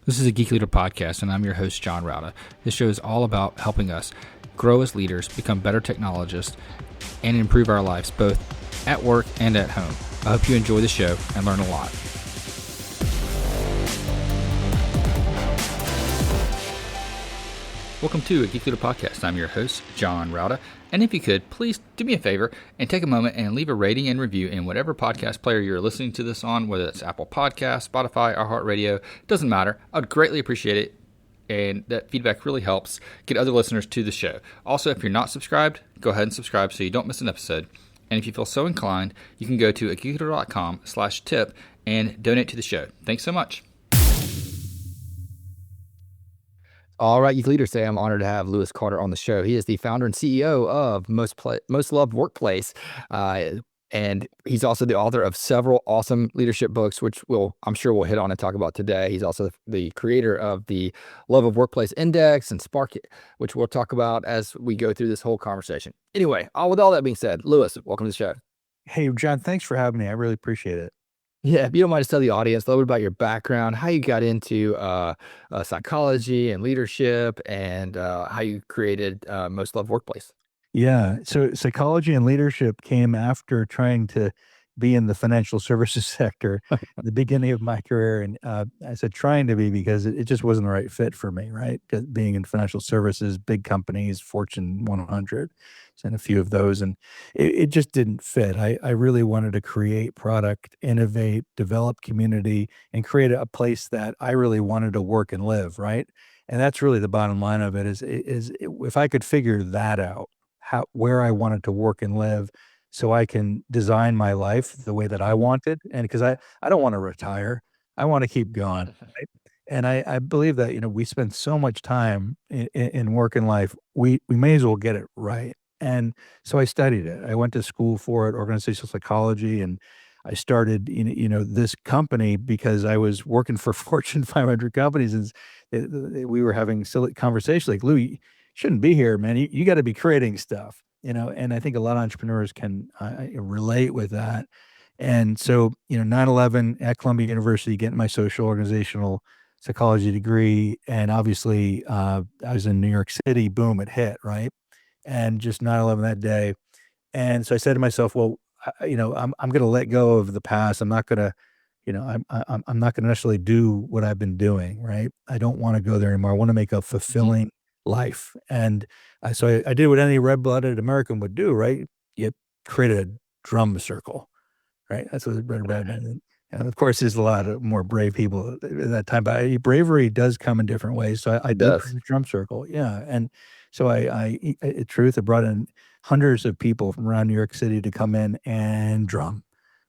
This is a Geek Leader podcast, and I'm your host, John Rauda. This show is all about helping us grow as leaders, become better technologists, and improve our lives both at work and at home. I hope you enjoy the show and learn a lot. Welcome to a Geek Leader podcast. I'm your host, John Rauda. And if you could, please do me a favor and take a moment and leave a rating and review in whatever podcast player you're listening to this on, whether it's Apple Podcasts, Spotify, iHeartRadio, doesn't matter. I would greatly appreciate it. And that feedback really helps get other listeners to the show. Also, if you're not subscribed, go ahead and subscribe so you don't miss an episode. And if you feel so inclined, you can go to geekleader.com/tip and donate to the show. Thanks so much. All right, Geek Leaders, today I'm honored to have Louise on the show. He is the founder and CEO of Most Loved Workplace, and he's also the author of several awesome leadership books, which I'm sure we'll hit on and talk about today. He's also the creator of the Love of Workplace Index and Spark It, which we'll talk about as we go through this whole conversation. Anyway, with all that being said, Louise, welcome to the show. Hey, John, thanks for having me. I really appreciate it. Yeah, if you don't mind, just tell the audience a little bit about your background, how you got into psychology and leadership, and how you created Most Loved Workplace. Yeah, so psychology and leadership came after trying to be in the financial services sector at the beginning of my career. And I said trying to be because it just wasn't the right fit for me, right? 'Cause being in financial services, big companies, Fortune 100, and a few of those. And it just didn't fit. I really wanted to create product, innovate, develop community, and create a place that I really wanted to work and live, right? And that's really the bottom line of it is if I could figure that out, where I wanted to work and live, so I can design my life the way that I wanted. And because I don't want to retire, I want to keep going. Right? And I believe that, we spend so much time in work and life, we may as well get it right. And so I studied it. I went to school for it, organizational psychology, and I started, this company because I was working for Fortune 500 companies, and we were having silly conversations like, Lou, you shouldn't be here, man. You got to be creating stuff. And I think a lot of entrepreneurs can relate with that. And so, 9/11 at Columbia University, getting my social organizational psychology degree. And obviously, I was in New York City, boom, it hit, right? And just 9/11 that day. And so I said to myself, well, I'm going to let go of the past. I'm not going to, I'm not going to necessarily do what I've been doing, right? I don't want to go there anymore. I want to make a fulfilling life. And so I did what any red-blooded American would do, right? You create a drum circle, right? That's what red. And of course, there's a lot of more brave people at that time, but bravery does come in different ways. So I did create a drum circle, yeah. And so I brought in hundreds of people from around New York City to come in and drum,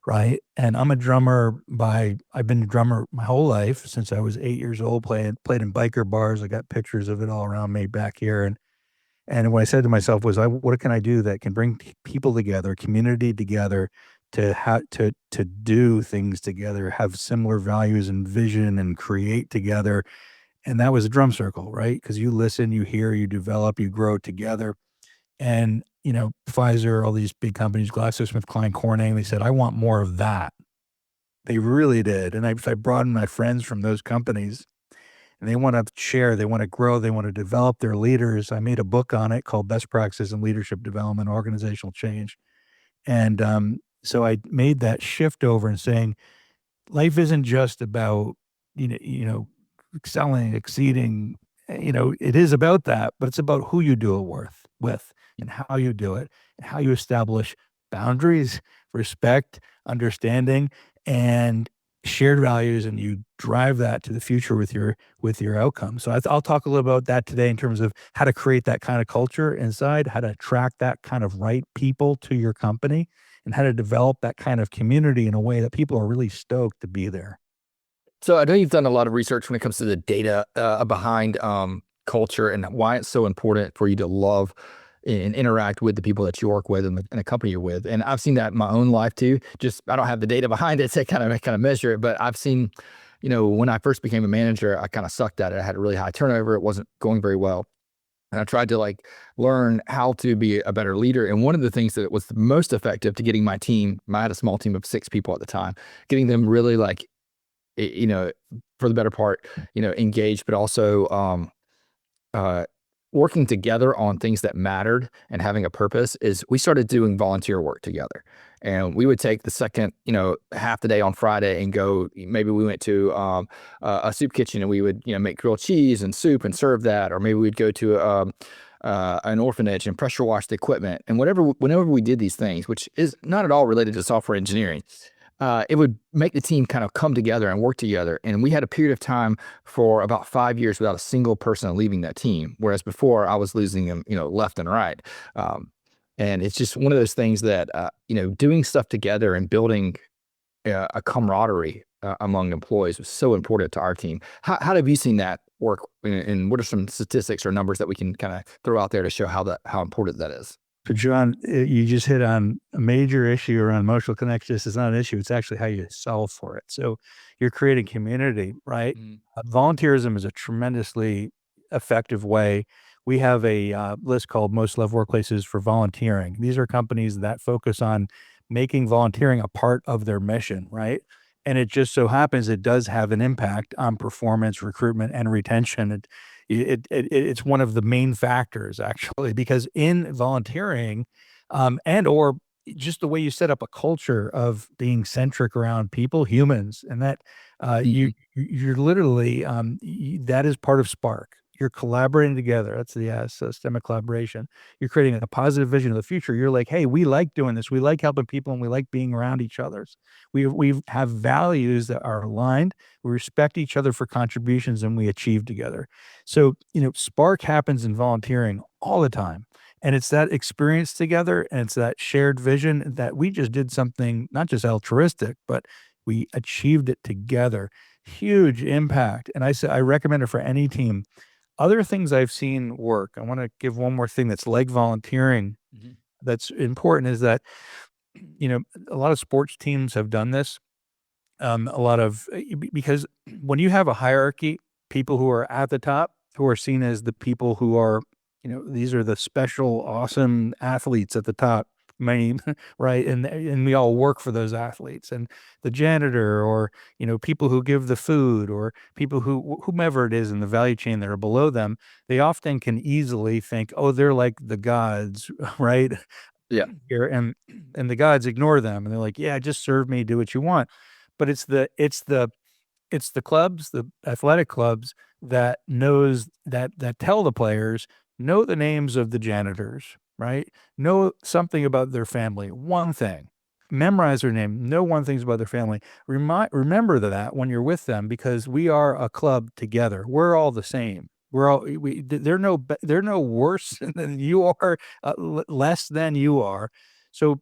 right? And I'm a drummer I've been a drummer my whole life since I was 8 years old, played in biker bars. I got pictures of it all around me back here. And what I said to myself was, what can I do that can bring people together, community together, to do things together, have similar values and vision, and create together. And that was a drum circle, right? Because you listen, you hear, you develop, you grow together. And, Pfizer, all these big companies, GlaxoSmithKline, Corning, they said, I want more of that. They really did. And I brought in my friends from those companies, and they want to share, they want to grow, they want to develop their leaders. I made a book on it called Best Practices in Leadership Development, Organizational Change. And so I made that shift over and saying, life isn't just about, excelling, exceeding, it is about that, but it's about who you do it with and how you do it and how you establish boundaries, respect, understanding, and shared values, and you drive that to the future with your outcome. So I'll talk a little about that today in terms of how to create that kind of culture inside, how to attract that kind of right people to your company, and how to develop that kind of community in a way that people are really stoked to be there. So I know you've done a lot of research when it comes to the data behind culture and why it's so important for you to love and interact with the people that you work with and the company you're with. And I've seen that in my own life too. Just, I don't have the data behind it to kind of measure it, but I've seen, when I first became a manager, I kind of sucked at it. I had a really high turnover. It wasn't going very well. And I tried to learn how to be a better leader. And one of the things that was the most effective to getting my team, I had a small team of 6 people at the time, getting them really for the better part, engaged, but also uh, working together on things that mattered and having a purpose is we started doing volunteer work together. And we would take the second, half the day on Friday and go, maybe we went to a soup kitchen and we would, make grilled cheese and soup and serve that. Or maybe we'd go to an orphanage and pressure wash the equipment. And whenever we did these things, which is not at all related to software engineering, it would make the team kind of come together and work together. And we had a period of time for about 5 years without a single person leaving that team. Whereas before I was losing them, left and right. And it's just one of those things that, doing stuff together and building a camaraderie among employees was so important to our team. How have you seen that work? And what are some statistics or numbers that we can kind of throw out there to show how important that is? So, John, you just hit on a major issue around emotional connection. This is not an issue. It's actually how you solve for it. So you're creating community, right? Volunteerism is a tremendously effective way. We have a list called Most Loved Workplaces for Volunteering. These are companies that focus on making volunteering a part of their mission, right? And it just so happens it does have an impact on performance, recruitment, and retention. It's one of the main factors actually, because in volunteering, and or just the way you set up a culture of being centric around people, humans, and that you're literally that is part of Spark. You're collaborating together. That's the systemic collaboration. You're creating a positive vision of the future. You're like, hey, we like doing this. We like helping people, and we like being around each other's. We have values that are aligned. We respect each other for contributions, and we achieve together. So, spark happens in volunteering all the time. And it's that experience together and it's that shared vision that we just did something not just altruistic, but we achieved it together. Huge impact. And I recommend it for any team. Other things I've seen work. I want to give one more thing that's like volunteering that's important is that, a lot of sports teams have done this. A lot of because when you have a hierarchy, people who are at the top, who are seen as the people who are, these are the special, awesome athletes at the top, many, right? And we all work for those athletes, and the janitor, or people who give the food, or people whomever it is in the value chain that are below them, they often can easily think, oh, they're like the gods, right? Yeah. Here and the gods ignore them, and they're like, yeah, just serve me, do what you want. But it's the clubs, the athletic clubs that tell the players, know the names of the janitors, right? Know something about their family, one thing. Memorize their name, know one thing about their family. Remember that when you're with them, because we are a club together. We're all the same. They're no worse than you are, less than you are. So,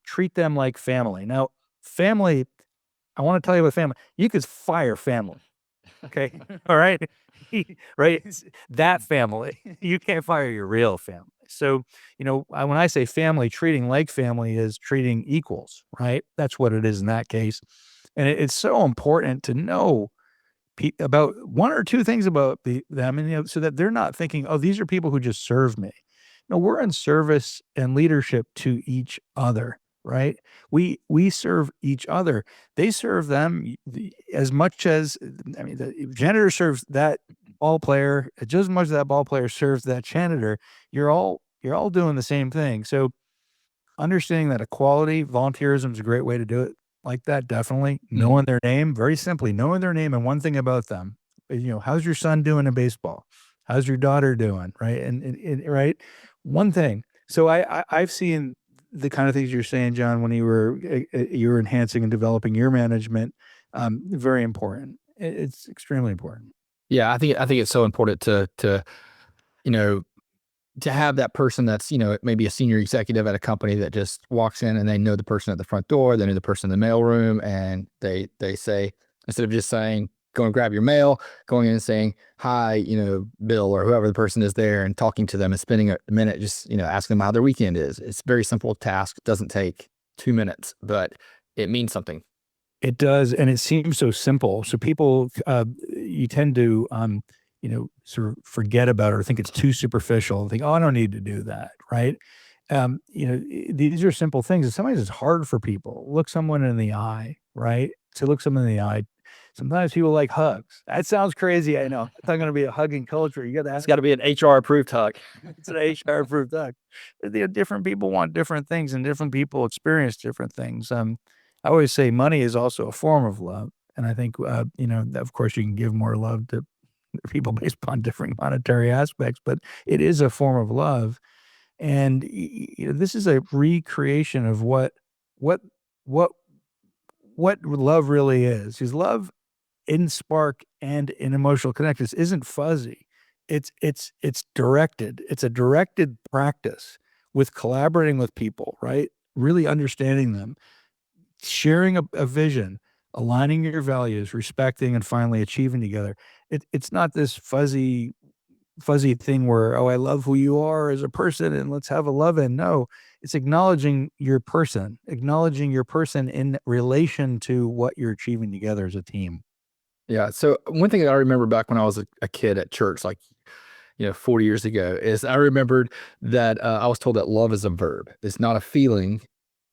treat them like family. Now, family, I want to tell you about family. You could fire family. Okay. All right. Right. It's that family. You can't fire your real family. So, when I say family, treating like family is treating equals, right? That's what it is in that case. And it's so important to know about one or two things about them, and so that they're not thinking, oh, these are people who just serve me. No, we're in service and leadership to each other, right? We serve each other. They serve them as much as, the janitor serves that ball player just as much as that ball player serves that janitor. You're all doing the same thing. So understanding that equality, volunteerism is a great way to do it like that, definitely. Knowing their name, very simply, knowing their name and one thing about them. How's your son doing in baseball? How's your daughter doing? Right. Right. One thing. So I've seen the kind of things you're saying, John, when you were enhancing and developing your management. Very important. It's extremely important. Yeah, I think it's so important you know, to have that person that's, maybe a senior executive at a company that just walks in and they know the person at the front door, they know the person in the mailroom, and they say, instead of just saying, go and grab your mail, going in and saying, hi, Bill, or whoever the person is there, and talking to them and spending a minute just, asking them how their weekend is. It's a very simple task. It doesn't take 2 minutes, but it means something. It does, and it seems so simple. So people, you tend to, sort of forget about it or think it's too superficial and think, oh, I don't need to do that, right? These are simple things, and sometimes it's hard for people. Look someone in the eye, right? To look someone in the eye, Sometimes people like hugs. That sounds crazy. I know. It's not going to be a hugging culture. You got to It's got to be an HR approved hug. It's an HR approved hug. Different people want different things, and different people experience different things. I always say money is also a form of love, and I think of course, you can give more love to people based upon different monetary aspects, but it is a form of love, and this is a recreation of what what love really is. Because love in spark and in emotional connectedness isn't fuzzy. It's directed. It's a directed practice with collaborating with people, right? Really understanding them, sharing a vision, aligning your values, respecting, and finally achieving together. It's not this fuzzy thing where, oh, I love who you are as a person and let's have a love in. No, it's acknowledging your person in relation to what you're achieving together as a team. Yeah. So one thing that I remember back when I was a kid at church, 40 years ago, is I remembered that I was told that love is a verb. It's not a feeling,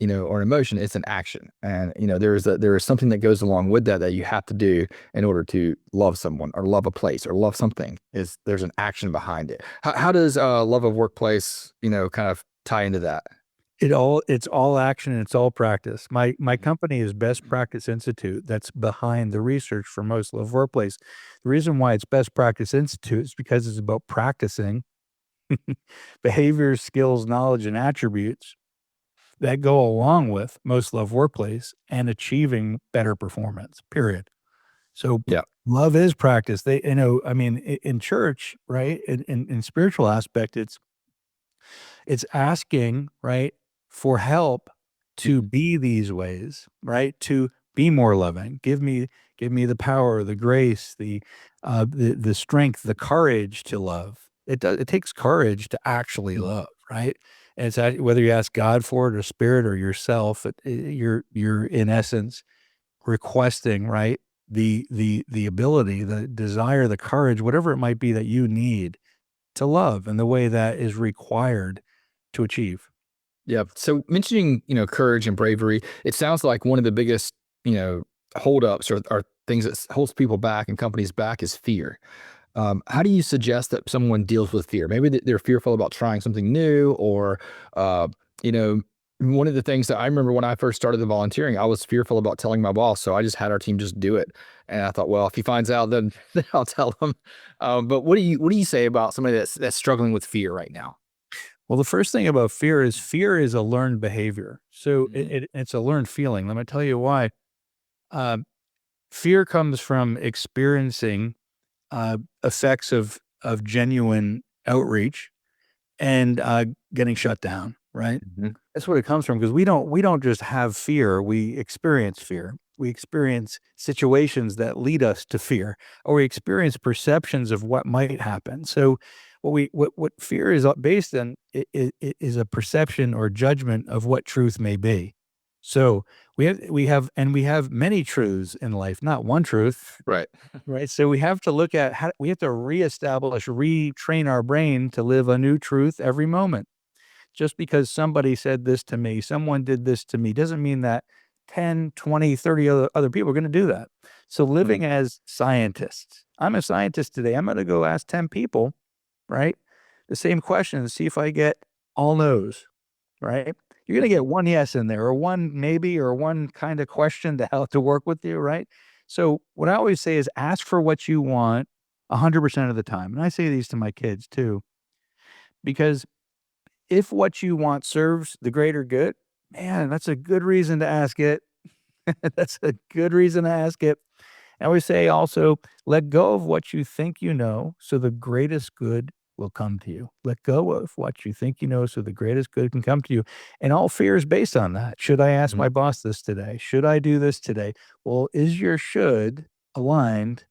or an emotion. It's an action. And, there is something that goes along with that you have to do in order to love someone or love a place or love something. There's an action behind it. How does love of workplace, kind of tie into that? It's all action and it's all practice. My company is Best Practice Institute. That's behind the research for most love workplace. The reason why it's Best Practice Institute is because it's about practicing behaviors, skills, knowledge, and attributes that go along with most love workplace and achieving better performance, period. So Yeah. love is practice. In church, right? In spiritual aspect, it's asking, right, for help to be these ways, right? To be more loving. Give me the power, the grace, the strength, the courage to love. It takes courage to actually love, right? And it's whether you ask God for it or spirit or yourself, you're in essence requesting, right? The ability, the desire, the courage, whatever it might be that you need to love in the way that is required to achieve. Yeah. So mentioning, courage and bravery, it sounds like one of the biggest, holdups or things that holds people back and companies back is fear. How do you suggest that someone deals with fear? Maybe they're fearful about trying something new, or, you know, one of the things that I remember when I first started the volunteering, I was fearful about telling my boss. So I just had our team just do it. And I thought, well, if he finds out, then, then I'll tell him. But what do you say about somebody that's struggling with fear right now? Well, the first thing about fear is a learned behavior. So it's a learned feeling. Let me tell you why. Um, Fear comes from experiencing effects of genuine outreach and getting shut down, right? Mm-hmm. That's what it comes from, because we don't just have fear, we experience fear. We experience situations that lead us to fear, or we experience perceptions of what might happen. So what fear is based on is a perception or judgment of what truth may be. So we have many truths in life, not one truth. Right. Right. So we have to look at how we have to retrain our brain to live a new truth every moment. Just because somebody said this to me, someone did this to me, doesn't mean that 10, 20, 30 other people are going to do that. So living as scientists, I'm a scientist today. I'm going to go ask 10 people, right, the same question and see if I get all no's, right? You're going to get one yes in there, or one maybe, or one kind of question to help to work with you, right? So what I always say is ask for what you want 100% of the time. And I say these to my kids too, because if what you want serves the greater good, man, that's a good reason to ask it. That's a good reason to ask it. I always say also, let go of what you think you know, so the greatest good will come to you. Let go of what you think you know, so the greatest good can come to you. And all fear is based on that. Should I ask my boss this today? Should I do this today? Well, is your should aligned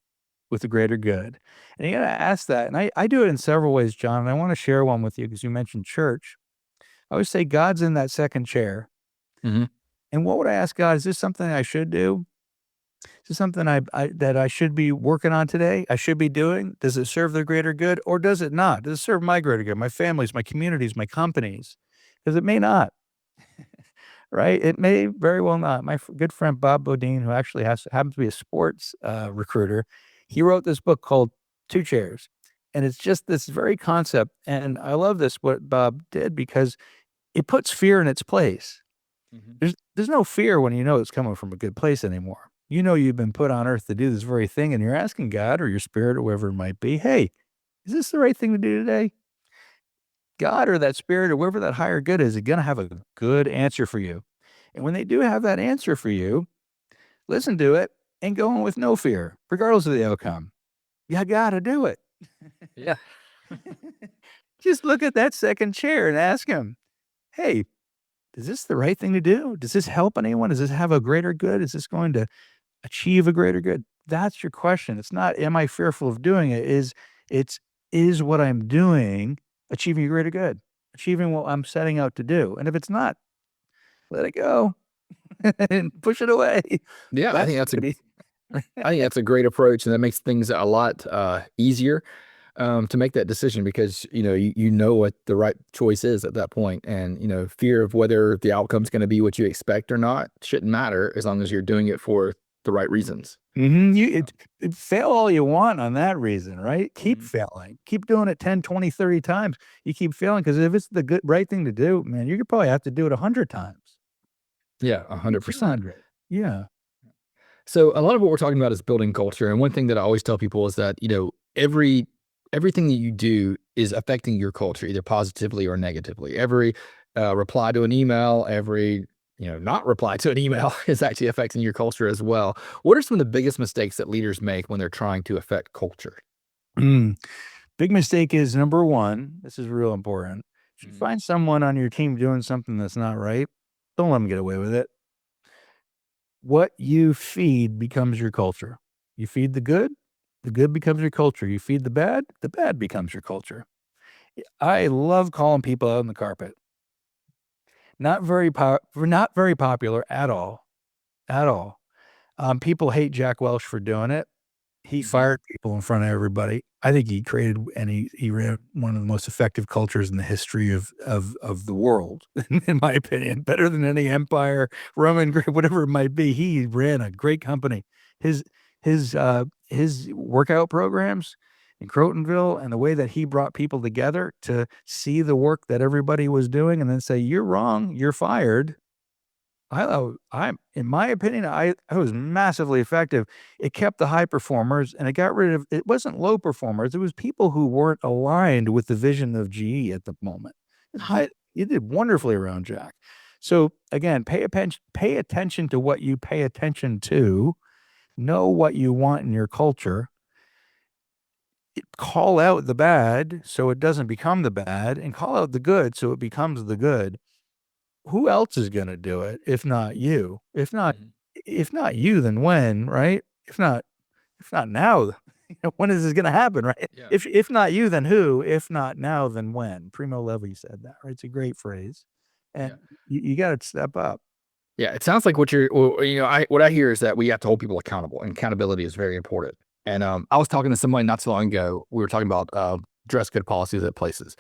with the greater good? And you got to ask that. And I do it in several ways, John. And I want to share one with you because you mentioned church. I always say God's in that second chair. Mm-hmm. And what would I ask God? Is this something I should do? Is this something that I should be working on today? I should be doing? Does it serve the greater good, or does it not? Does it serve my greater good, my families, my communities, my companies? Because it may not. right? It may very well not. My good friend Bob Bodine, who actually happens to be a sports recruiter, he wrote this book called Two Chairs. And it's just this very concept. And I love this, what Bob did, because it puts fear in its place. There's no fear when you know it's coming from a good place anymore. You know you've been put on earth to do this very thing, and you're asking God or your spirit or whoever it might be, hey, is this the right thing to do today? God or that spirit or whoever that higher good is going to have a good answer for you. And when they do have that answer for you, listen to it and go on with no fear, regardless of the outcome. You got to do it. Yeah. Just look at that second chair and ask him, hey, is this the right thing to do? Does this help anyone? Does this have a greater good? Is this going to achieve a greater good? That's your question. It's not, am I fearful of doing it? Is what I'm doing achieving a greater good, achieving what I'm setting out to do? And if it's not, let it go and push it away. Yeah, I think that's a great approach, and that makes things a lot easier to make that decision, because you know what the right choice is at that point, and fear of whether the outcome's going to be what you expect or not shouldn't matter as long as you're doing it for the right reasons. You fail all you want on that reason, right? Keep failing. Keep doing it 10, 20, 30 times. You keep failing because if it's the right thing to do, man, you could probably have to do it 100 times. Yeah, 100%. 200. Yeah. So a lot of what we're talking about is building culture. And one thing that I always tell people is that, everything that you do is affecting your culture, either positively or negatively. Every reply to an email, every not reply to an email is actually affecting your culture as well. What are some of the biggest mistakes that leaders make when they're trying to affect culture? Big mistake is, number one, this is real important. If you find someone on your team doing something that's not right, don't let them get away with it. What you feed becomes your culture. You feed the good becomes your culture. You feed the bad becomes your culture. I love calling people out on the carpet. Not very popular at all. At all. People hate Jack Welch for doing it. He fired people in front of everybody. I think he created and he ran one of the most effective cultures in the history of the world, in my opinion. Better than any empire, Roman, Greek, whatever it might be. He ran a great company. His workout programs in Crotonville and the way that he brought people together to see the work that everybody was doing and then say, you're wrong, you're fired. In my opinion, I was massively effective. It kept the high performers and it wasn't low performers. It was people who weren't aligned with the vision of GE at the moment. You did wonderfully around Jack. So again, pay attention to what you pay attention to, know what you want in your culture, call out the bad so it doesn't become the bad, and call out the good so it becomes the good. Who else is going to do it if not you? If not you, then when, right? If not now, when is this going to happen, right? Yeah. If not you, then who? If not now, then when? Primo Levi said that, right? It's a great phrase, and you got to step up. Yeah, it sounds like what I hear is that we have to hold people accountable, and accountability is very important. And I was talking to somebody not so long ago. We were talking about dress code policies at places,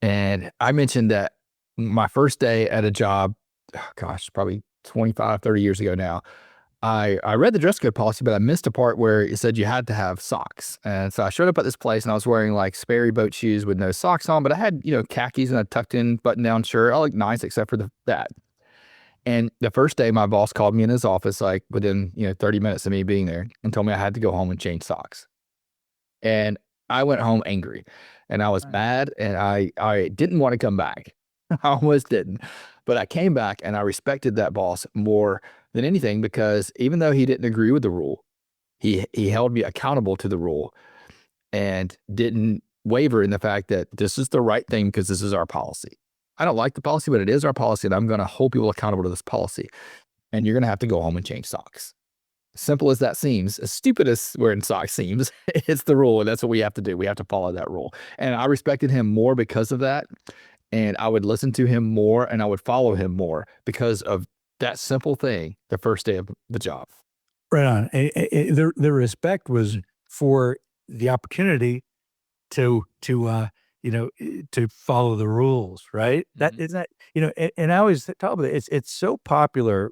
and I mentioned that my first day at a job, probably 25, 30 years ago now, I read the dress code policy, but I missed a part where it said you had to have socks. And so I showed up at this place and I was wearing like Sperry boat shoes with no socks on, but I had, khakis and a tucked in button down shirt. I looked nice except for that. And the first day my boss called me in his office, like within, 30 minutes of me being there, and told me I had to go home and change socks. And I went home angry and I was mad and I didn't want to come back. I almost didn't, but I came back and I respected that boss more than anything, because even though he didn't agree with the rule, he held me accountable to the rule and didn't waver in the fact that this is the right thing because this is our policy. I don't like the policy, but it is our policy, and I'm going to hold people accountable to this policy. And you're going to have to go home and change socks. Simple as that seems, as stupid as wearing socks seems, it's the rule, and that's what we have to do. We have to follow that rule. And I respected him more because of that. And I would listen to him more and I would follow him more because of that simple thing the first day of the job. Right on. The respect was for the opportunity to to follow the rules, right? That Mhm. isn't that, and I always tell people it's so popular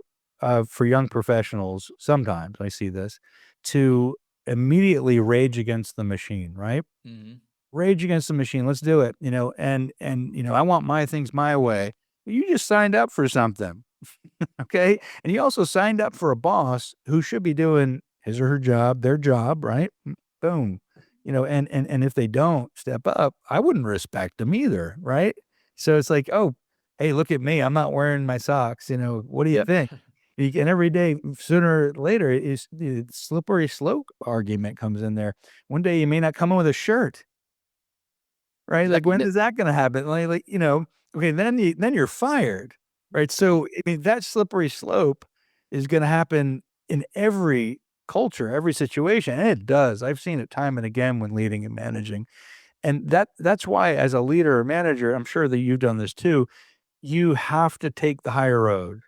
for young professionals. Sometimes I see this to immediately rage against the machine, right? Mhm. Rage against the machine. Let's do it, I want my things my way. You just signed up for something, okay? And you also signed up for a boss who should be doing his or her job, their job, right? Boom. And if they don't step up, I wouldn't respect them either, right? So it's like, oh, hey, look at me. I'm not wearing my socks. What do you Yep. think? And every day, sooner or later, is the slippery slope argument comes in there. One day you may not come in with a shirt, right? Like, when Exactly. is that gonna happen? Okay, then you're fired, right? So, I mean, that slippery slope is gonna happen in every culture, every situation, and it does. I've seen it time and again when leading and managing, and that's why as a leader or manager, I'm sure that you've done this too, you have to take the higher road,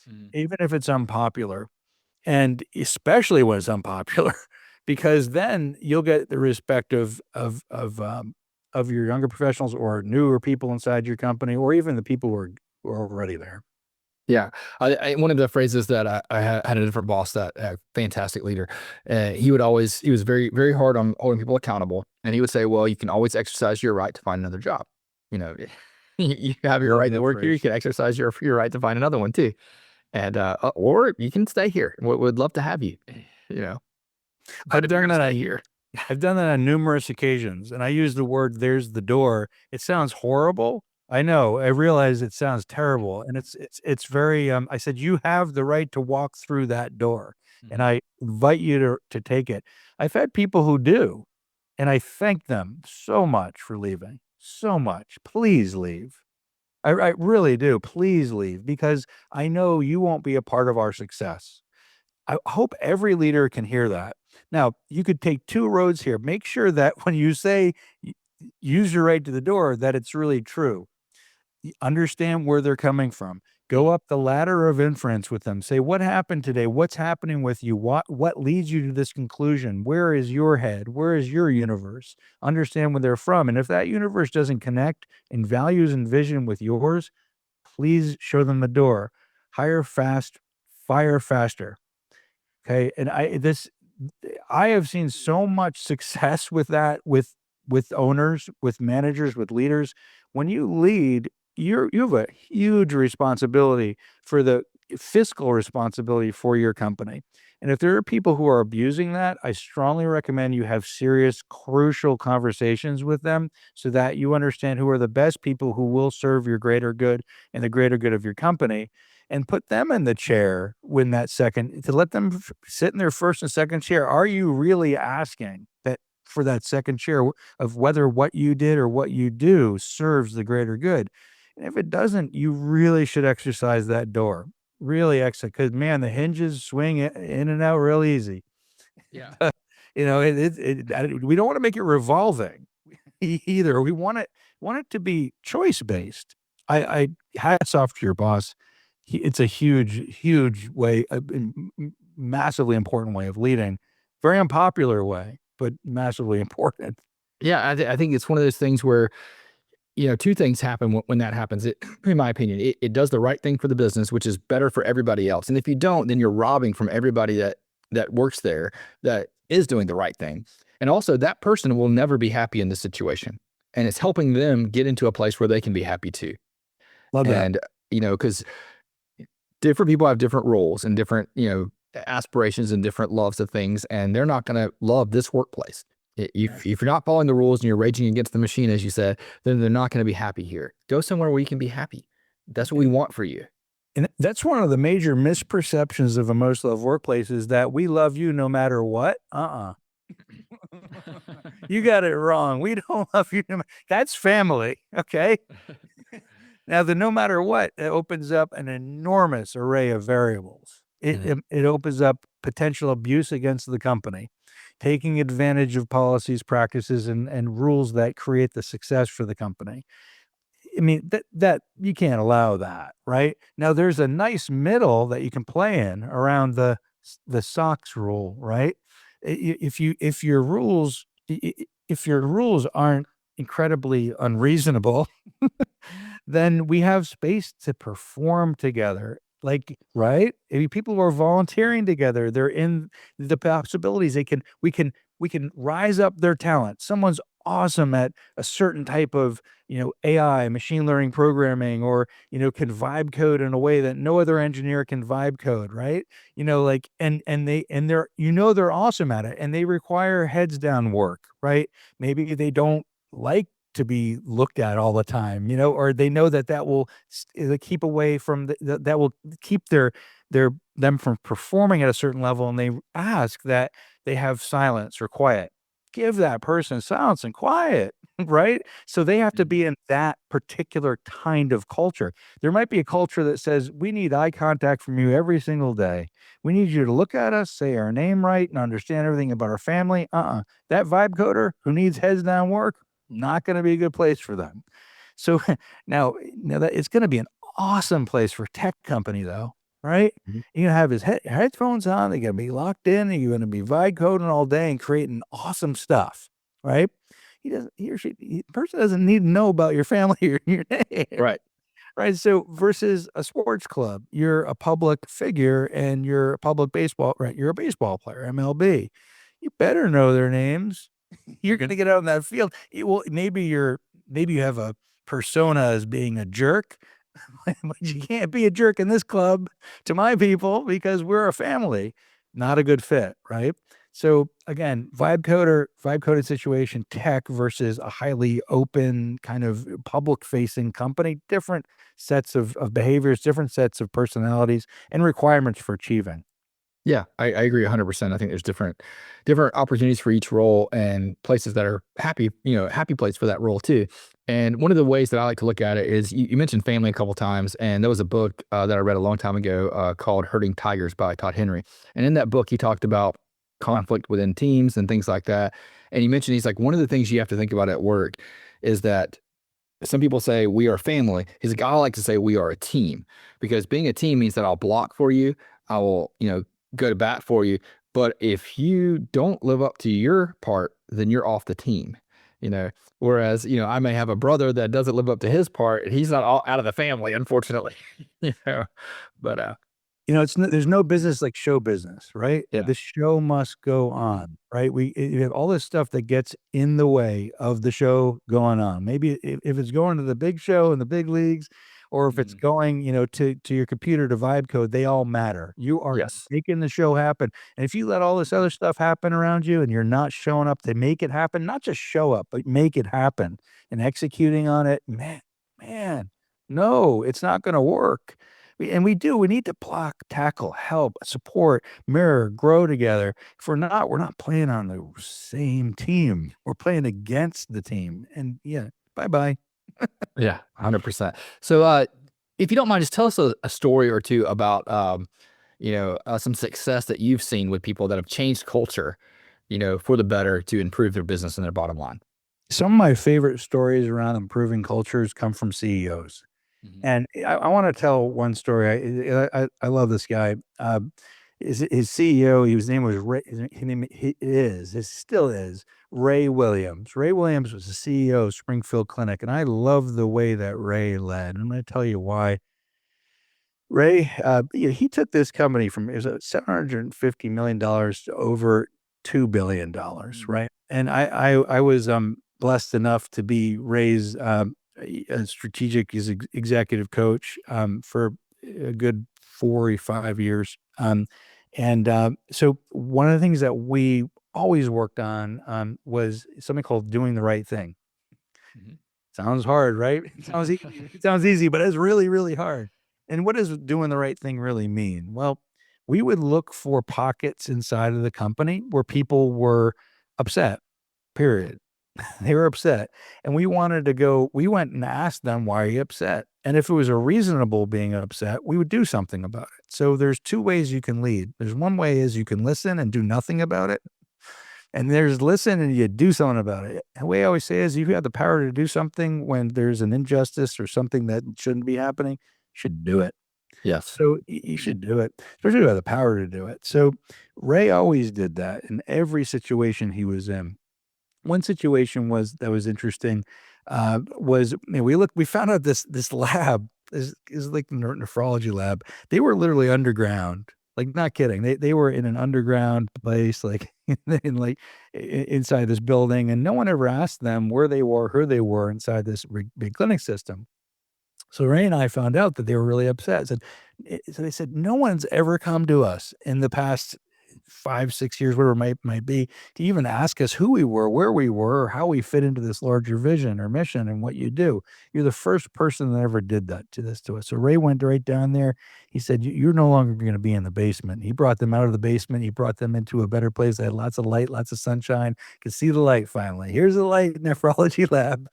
Mhm. even if it's unpopular, and especially when it's unpopular, because then you'll get the respect of your younger professionals or newer people inside your company, or even the people who are already there. Yeah. One of the phrases that I had a different boss, that fantastic leader, he was very, very hard on holding people accountable. And he would say, well, you can always exercise your right to find another job. You know, you have your Love right to that work here. You phrase. can exercise your right to find another one too. And, or you can stay here. Would love to have you, you know, but I've if you're done going to that stay on here. I've done that on numerous occasions, and I use the word "there's the door." It sounds horrible. I know. I realize it sounds terrible, and it's very. I said you have the right to walk through that door, and Mhm. I invite you to take it. I've had people who do, and I thank them so much for leaving. So much. Please leave. I really do. Please leave, because I know you won't be a part of our success. I hope every leader can hear that. Now, you could take 2 roads here. Make sure that when you say use your right to the door, that it's really true. Understand where they're coming from. Go Mhm. up the ladder of inference with them. Say, what happened today? What's happening with you? What leads you to this conclusion? Where is your head? Where is your universe? Understand where they're from. And if that universe doesn't connect in values and vision with yours, please show them the door. Hire fast, fire faster. Okay, and I have seen so much success with that, with owners, with managers, with leaders. When you lead, you have a huge responsibility for the fiscal responsibility for your company. And if there are people who are abusing that, I strongly recommend you have serious, crucial conversations with them so that you understand who are the best people who will serve your greater good and the greater good of your company, and put them in the chair when that second to let them sit in their first and second chair. Are you really asking that for that second chair of whether what you did or what you do serves the greater good? And if it doesn't, you really should exercise that door. Really exit, because man, the hinges swing in and out real easy. Yeah. We don't want to make it revolving either. We want it to be choice based. I hats off to your boss. It's a huge, huge way, massively important way of leading. Very unpopular way, but massively important. Yeah. I think it's one of those things where, two things happen when that happens. In my opinion, it does the right thing for the business, which is better for everybody else. And if you don't, then you're robbing from everybody that works there, that is doing the right thing. And also, that person will never be happy in this situation. And it's helping them get into a place where they can be happy too. Love that. And, because different people have different roles and different, aspirations and different loves of things, and they're not going to love this workplace. If you're not following the rules and you're raging against the machine, as you said, then they're not going to be happy here. Go somewhere where you can be happy. That's what we want for you. And that's one of the major misperceptions of a most loved workplace is that we love you no matter what. You got it wrong. We don't love you. That's family. Okay. Now, the no matter what, it opens up an enormous array of variables. It, Mhm. it, it opens up potential abuse against the company, taking advantage of policies, practices, and rules that create the success for the company. I mean, that you can't allow that, right? Now, there's a nice middle that you can play in around the SOX rule, right? If your rules aren't incredibly unreasonable, then we have space to perform together. Like, right? I mean, people are volunteering together. They're in the possibilities. We can rise up their talent. Someone's awesome at a certain type of, AI, machine learning programming, or, can vibe code in a way that no other engineer can vibe code, right? Like, they're awesome at it, and they require heads down work, right? Maybe they don't like to be looked at all the time, or they know that will keep away from that will keep them from performing at a certain level, and they ask that they have silence or quiet. Give that person silence and quiet, right? So they have to be in that particular kind of culture. There might be a culture that says, we need eye contact from you every single day. We need you to look at us, say our name right, and understand everything about our family. That vibe coder who needs heads down work, not going to be a good place for them. So now that it's going to be an awesome place for tech company, though, right? Mhm. You're gonna have his headphones on. They're gonna be locked in. And you're gonna be vibe coding all day and creating awesome stuff, right? The person doesn't need to know about your family or your name, Right. right? So versus a sports club, you're a public figure and you're a public baseball, right? You're a baseball player, MLB. You better know their names. You're gonna get out on that field. Maybe you have a persona as being a jerk, but you can't be a jerk in this club to my people because we're a family. Not a good fit, right? So again, vibe coded situation, tech versus a highly open kind of public facing company, different sets of behaviors, different sets of personalities and requirements for achieving. Yeah, I agree 100%. I think there's different opportunities for each role and places that are happy place for that role too. And one of the ways that I like to look at it is you mentioned family a couple times, and there was a book that I read a long time ago called Herding Tigers by Todd Henry. And in that book, he talked about conflict within teams and things like that. And he mentioned, he's like, one of the things you have to think about at work is that some people say we are family. He's like, I like to say we are a team, because being a team means that I'll block for you. I will, go to bat for you. But if you don't live up to your part, then you're off the team. Whereas, I may have a brother that doesn't live up to his part, and he's not all out of the family, unfortunately. you know, but There's no business like show business, right? yeah. The show must go on, right? You have all this stuff that gets in the way of the show going on. Maybe if it's going to the big show in the big leagues, or if it's going, to your computer to vibe code, they all matter. You are Yes. making the show happen. And if you let all this other stuff happen around you and you're not showing up to make it happen, not just show up, but make it happen and executing on it, man, no, it's not going to work. We need to block, tackle, help, support, mirror, grow together. If we're not, we're not playing on the same team. We're playing against the team. And yeah, bye-bye. Yeah, 100%. So, if you don't mind, just tell us a story or two about, some success that you've seen with people that have changed culture, for the better to improve their business and their bottom line. Some of my favorite stories around improving cultures come from CEOs. Mhm. And I want to tell one story. I love this guy. His CEO, his name was Ray. He still is Ray Williams. Ray Williams was the CEO of Springfield Clinic, and I love the way that Ray led. I'm going to tell you why. Ray, he took this company from, it was $750 million to over $2 billion, right? And I was blessed enough to be Ray's a strategic executive coach for a good 4 or 5 years. So one of the things that we always worked on was something called doing the right thing. Mhm. Sounds hard, right? It sounds easy. It sounds easy, but it's really, really hard. And what does doing the right thing really mean? Well, we would look for pockets inside of the company where people were upset, period. They were upset. And we went and asked them, why are you upset? And if it was a reasonable being upset, we would do something about it. So there's two ways you can lead. There's one way is you can listen and do nothing about it. And there's listen and you do something about it. And the way I always say is, if you have the power to do something when there's an injustice or something that shouldn't be happening, you should do it. Yes. So you should do it, especially if you have the power to do it. So Ray always did that in every situation he was in. one situation that was interesting, was, we found out this lab is like a nephrology lab. They were literally underground, like, not kidding. They were in an underground place, like, in like inside this building, and no one ever asked them where they were, who they were inside this big clinic system. So Ray and I found out that they were really upset. So they said, no one's ever come to us in the past 5, 6 years, whatever it might be, to even ask us who we were, where we were, or how we fit into this larger vision or mission and what you do. You're the first person that ever did that to us. So Ray went right down there. He said, You're no longer going to be in the basement." He brought them out of the basement. He brought them into a better place. They had lots of light, lots of sunshine. Could see the light finally. Here's the light, nephrology lab,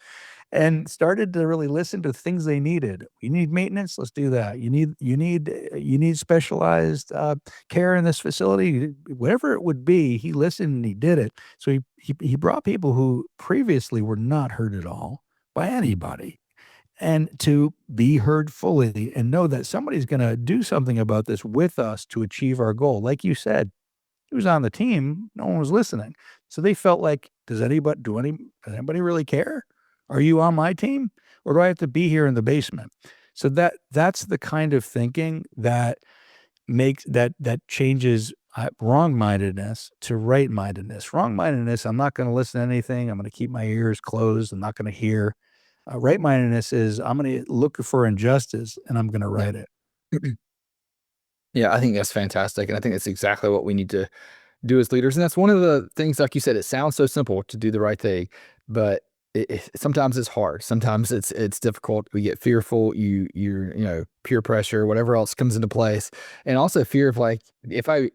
and started to really listen to things they needed. You need maintenance, let's do that. You need specialized care in this facility, whatever it would be. He listened and he did it. So he brought people who previously were not heard at all by anybody, and to be heard fully and know that somebody's going to do something about this with us to achieve our goal. Like you said, he was on the team, no one was listening. So they felt like, does anybody really care? Are you on my team, or do I have to be here in the basement? So that's the kind of thinking that changes wrong-mindedness to right-mindedness. Wrong-mindedness, I'm not going to listen to anything. I'm going to keep my ears closed. I'm not going to hear. Right-mindedness is, I'm going to look for injustice and I'm going to right it. Yeah, I think that's fantastic. And I think that's exactly what we need to do as leaders. And that's one of the things, like you said, it sounds so simple to do the right thing, but sometimes it's hard. Sometimes it's difficult. We get fearful. Peer pressure, whatever else comes into place, and also fear of, like, if I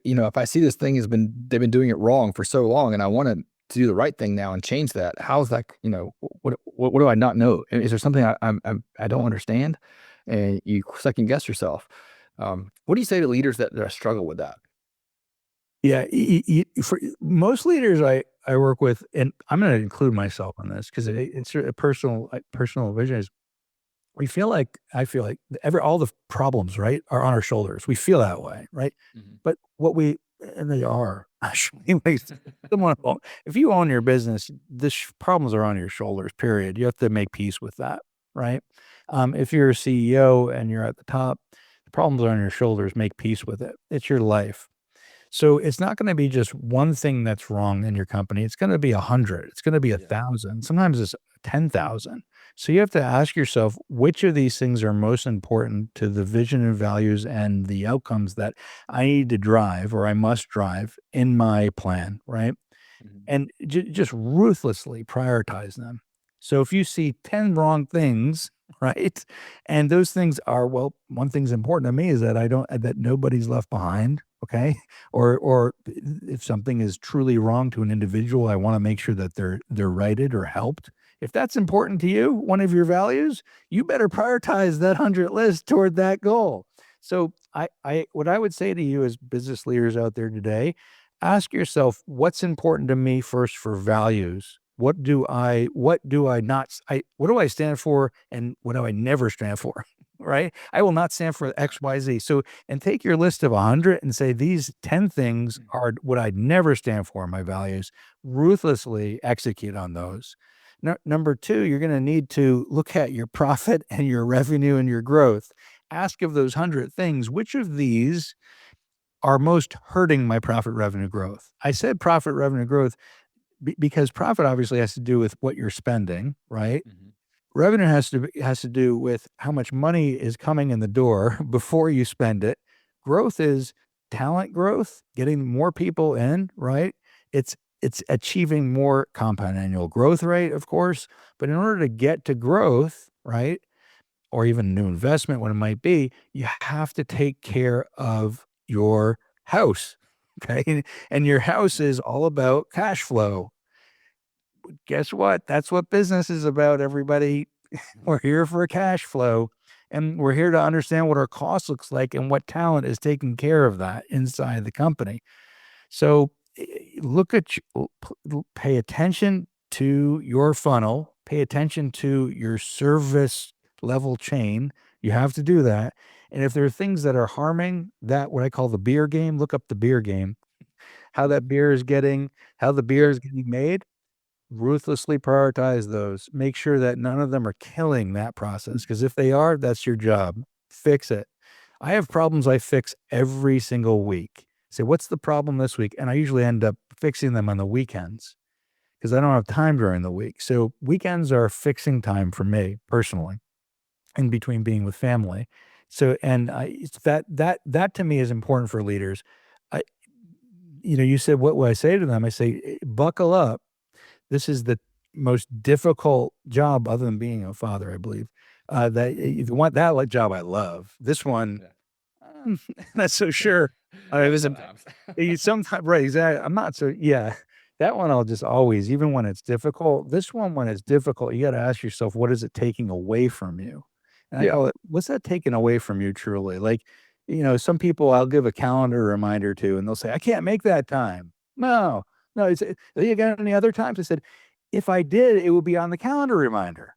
see this thing they've been doing it wrong for so long, and I want to do the right thing now and change that. How's that? What do I not know? Is there something I don't understand? And you second guess yourself. What do you say to leaders that struggle with that? Yeah, for most leaders I work with, and I'm going to include myself on this because it's a personal vision. Is I feel like all the problems, right, are on our shoulders. We feel that way, right? Mhm. But and they are actually. Like, if you own your business, problems are on your shoulders. Period. You have to make peace with that, right? If you're a CEO and you're at the top, the problems are on your shoulders. Make peace with it. It's your life. So it's not going to be just one thing that's wrong in your company. It's going to be 100. It's going to be 1,000. Sometimes it's 10,000. So you have to ask yourself, which of these things are most important to the vision and values and the outcomes that I need to drive, or I must drive in my plan, right? Mhm. And just ruthlessly prioritize them. So if you see 10 wrong things, right? And those things are, well, one thing's important to me is that nobody's left behind. Okay. Or if something is truly wrong to an individual, I want to make sure that they're righted or helped. If that's important to you, one of your values, you better prioritize that 100 list toward that goal. So what I would say to you as business leaders out there today, ask yourself, what's important to me first for values? What do I stand for, and what do I never stand for? Right? I will not stand for X, Y, Z. So, and take your list of 100 and say, these 10 things are what I never stand for in my values. Ruthlessly execute on those. Number 2, you're going to need to look at your profit and your revenue and your growth. Ask of those 100 things, which of these are most hurting my profit revenue growth? I said profit revenue growth because profit obviously has to do with what you're spending, right? Mhm. Revenue has to do with how much money is coming in the door before you spend it. Growth is talent growth, getting more people in, right? It's achieving more compound annual growth rate, of course. But in order to get to growth, right, or even new investment, what it might be, you have to take care of your house. Okay. And your house is all about cash flow. Guess what? That's what business is about, everybody. We're here for cash flow, and we're here to understand what our cost looks like and what talent is taking care of that inside the company. So pay attention to your funnel, pay attention to your service level chain. You have to do that. And if there are things that are harming that, what I call the beer game, look up the beer game, how the beer is getting made. ruthlessly prioritize those. Make sure that none of them are killing that process, because if they are, that's your job. Fix it. I have problems I fix every single week. Say, what's the problem this week? And I usually end up fixing them on the weekends because I don't have time during the week. So weekends are fixing time for me personally, in between being with family. So, and it's that to me is important for leaders. I, you said, what would I say to them? I say, buckle up. This is the most difficult job other than being a father, I believe. That if you want that job, I love this one. Not so sure. It was Sometimes. sometimes, right? Exactly. I'm not so. Yeah, that one I'll just always, even when it's difficult. This one, when it's difficult, you got to ask yourself, what is it taking away from you? And I Yeah. call it, what's that taking away from you truly? Like, some people I'll give a calendar reminder to, and they'll say, I can't make that time. No, no. You got any other times? I said, if I did, it would be on the calendar reminder.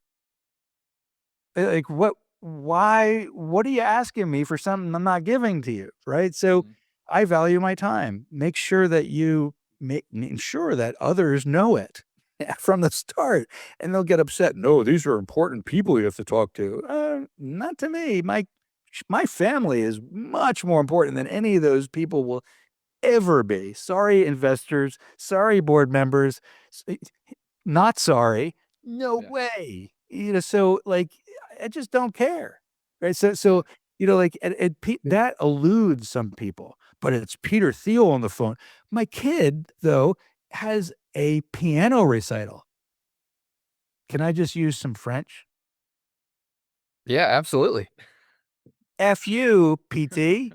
Like, what are you asking me for something I'm not giving to you? Right. So I value my time. Make sure that you make sure that others know it from the start, and they'll get upset. No, these are important people you have to talk to. Not to me. My family is much more important than any of those people will ever be. Sorry, investors. Sorry, board members. Not sorry. No Yeah. way. So like, I just don't care. Right. So, like, that eludes some people, but it's Peter Thiel on the phone. My kid, though, has a piano recital. Can I just use some French? Yeah, absolutely. F you, PT.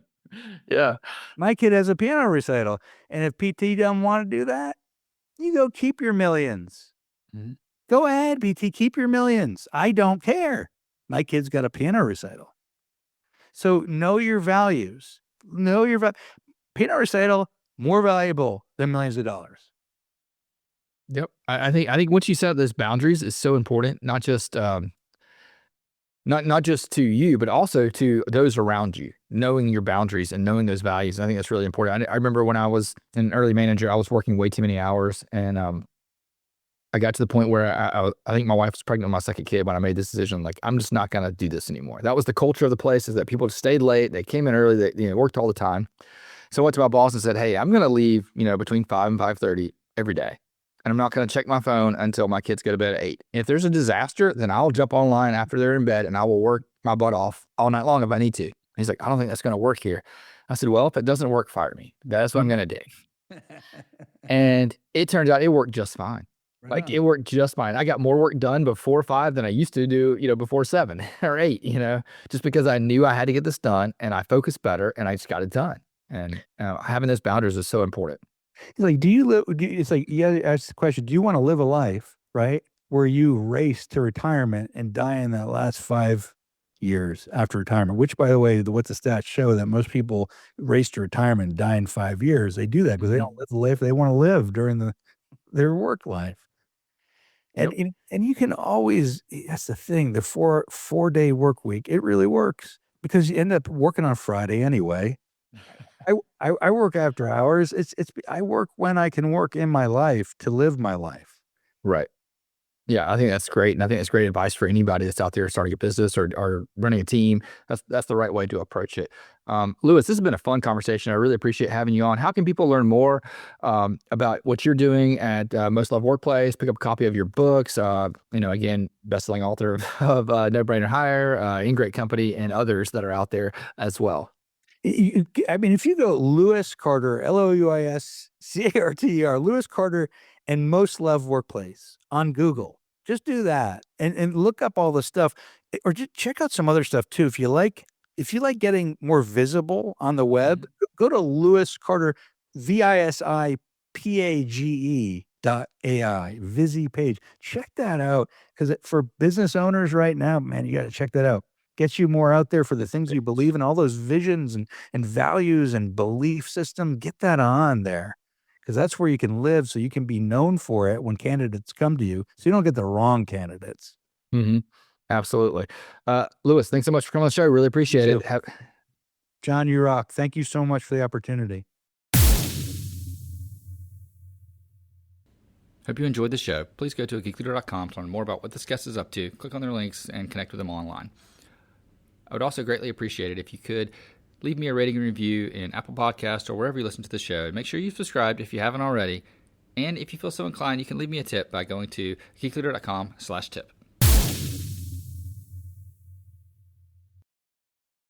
Yeah. My kid has a piano recital. And if PT doesn't want to do that, you go keep your millions. Mhm. Go ahead, PT, keep your millions. I don't care. My kid's got a piano recital. So know your values. Piano recital, more valuable than millions of dollars. Yep. I think once you set up those boundaries is so important, not just not just to you, but also to those around you. Knowing your boundaries and knowing those values, I think that's really important. I remember when I was an early manager, I was working way too many hours, and I got to the point where I think my wife was pregnant with my second kid when I made this decision. Like, I'm just not going to do this anymore. That was the culture of the place, is that people stayed late. They came in early. They worked all the time. So I went to my boss and said, hey, I'm going to leave, between 5 and 5:30 every day. And I'm not going to check my phone until my kids go to bed at 8. If there's a disaster, then I'll jump online after they're in bed and I will work my butt off all night long if I need to. He's like, I don't think that's going to work here. I said, well, if it doesn't work, fire me. That's what I'm going to do. And it turns out it worked just fine. Like, it worked just fine. I got more work done before 5 than I used to do, before 7 or 8, just because I knew I had to get this done and I focused better and I just got it done. And having those boundaries is so important. It's like, it's like, you gotta ask the question, do you want to live a life, right, where you race to retirement and die in that last 5 years after retirement, which, by the way, what's the stats show that most people race to retirement and die in 5 years. They do that because they don't live the life they want to live during their work life. And, and you can always, that's the thing, the four-day work week, it really works because you end up working on Friday anyway. I work after hours. I work when I can work in my life to live my life. Right. Yeah, I think that's great. And I think that's great advice for anybody that's out there starting a business or running a team. That's the right way to approach it. Louis, this has been a fun conversation. I really appreciate having you on. How can people learn more about what you're doing at Most Loved Workplace? Pick up a copy of your books. Again, best-selling author of No Brainer Hire, In Great Company, and others that are out there as well. I mean, if you go Louis Carter, LOUISCARTER, Louis Carter and Most Loved Workplace on Google, just do that and look up all the stuff, or just check out some other stuff too. If you like getting more visible on the web, go to Louis Carter, VISIPAGE.ai, VisiPage. Check that out, because for business owners right now, man, you got to check that out. Gets you more out there for the things you believe in, all those visions and values and belief system. Get that on there, because that's where you can live, so you can be known for it when candidates come to you, so you don't get the wrong candidates. Mm-hmm. Absolutely. Louis, thanks so much for coming on the show. Really appreciate it. John, you rock. Thank you so much for the opportunity. Hope you enjoyed the show. Please go to geekleader.com to learn more about what this guest is up to. Click on their links and connect with them online. I would also greatly appreciate it if you could leave me a rating and review in Apple Podcasts or wherever you listen to the show. And make sure you've subscribed if you haven't already. And if you feel so inclined, you can leave me a tip by going to geekleader.com/tip.